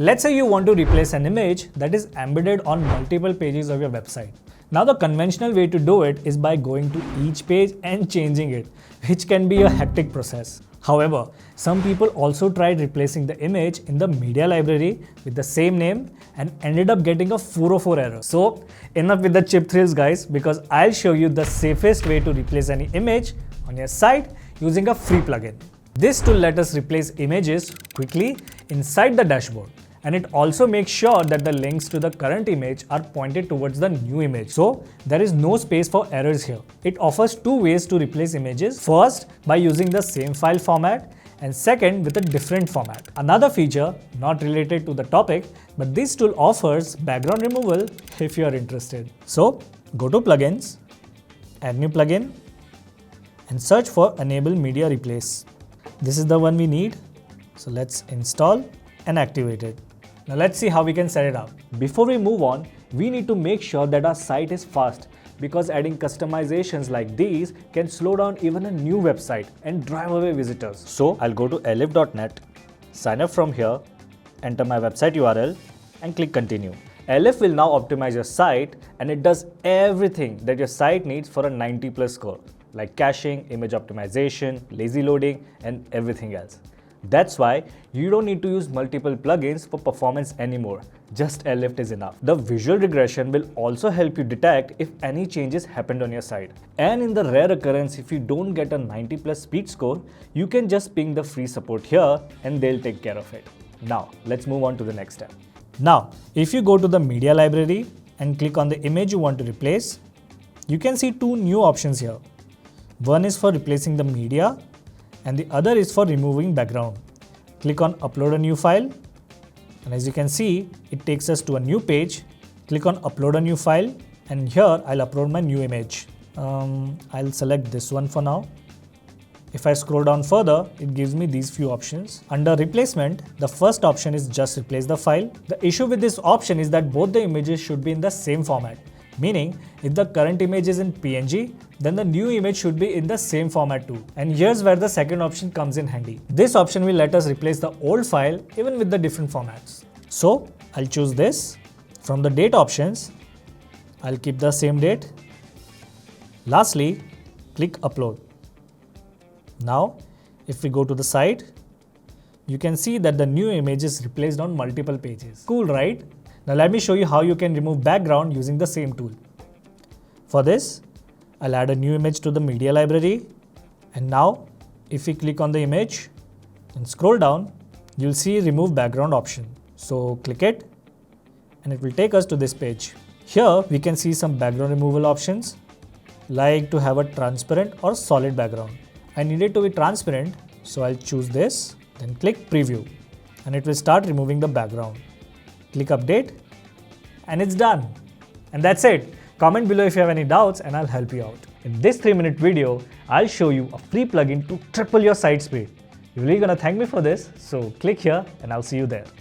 Let's say you want to replace an image that is embedded on multiple pages of your website. Now the conventional way to do it is by going to each page and changing it, which can be a hectic process. However, some people also tried replacing the image in the media library with the same name and ended up getting a 404 error. So enough with the chip thrills guys, because I'll show you the safest way to replace any image on your site using a free plugin. This tool lets us replace images quickly inside the dashboard. And it also makes sure that the links to the current image are pointed towards the new image. So there is no space for errors here. It offers two ways to replace images. First, by using the same file format, and second, with a different format. Another feature, not related to the topic, but this tool offers background removal if you are interested. So go to plugins, add new plugin, and search for enable media replace. This is the one we need. So let's install and activate it. Now let's see how we can set it up. Before we move on, we need to make sure that our site is fast, because adding customizations like these can slow down even a new website and drive away visitors. So I'll go to elif.net, sign up from here, enter my website URL and click continue. Elif will now optimize your site, and it does everything that your site needs for a 90+ score, like caching, image optimization, lazy loading and everything else. That's why you don't need to use multiple plugins for performance anymore. Just Elif is enough. The visual regression will also help you detect if any changes happened on your site. And in the rare occurrence if you don't get a 90+ speed score, you can just ping the free support here and they'll take care of it. Now let's move on to the next step. Now if you go to the media library and click on the image you want to replace, you can see two new options here. One is for replacing the media and the other is for removing background. Click on upload a new file, and as you can see, it takes us to a new page. Click on upload a new file, and here I'll upload my new image. I'll select this one for now. If I scroll down further, it gives me these few options. Under replacement, the first option is just replace the file. The issue with this option is that both the images should be in the same format. Meaning, if the current image is in PNG, then the new image should be in the same format too. And here's where the second option comes in handy. This option will let us replace the old file even with the different formats. So I'll choose this. From the date options, I'll keep the same date. Lastly, click upload. Now, if we go to the site, you can see that the new image is replaced on multiple pages. Cool, right? Now let me show you how you can remove background using the same tool. For this, I'll add a new image to the media library. And now, if we click on the image and scroll down, you'll see remove background option. So click it and it will take us to this page. Here we can see some background removal options, like to have a transparent or solid background. I need it to be transparent, so I'll choose this, then click preview and it will start removing the background. Click update and it's done. And that's it. Comment below if you have any doubts and I'll help you out. In this 3-minute video, I'll show you a free plugin to triple your site speed. You're really gonna thank me for this, so click here and I'll see you there.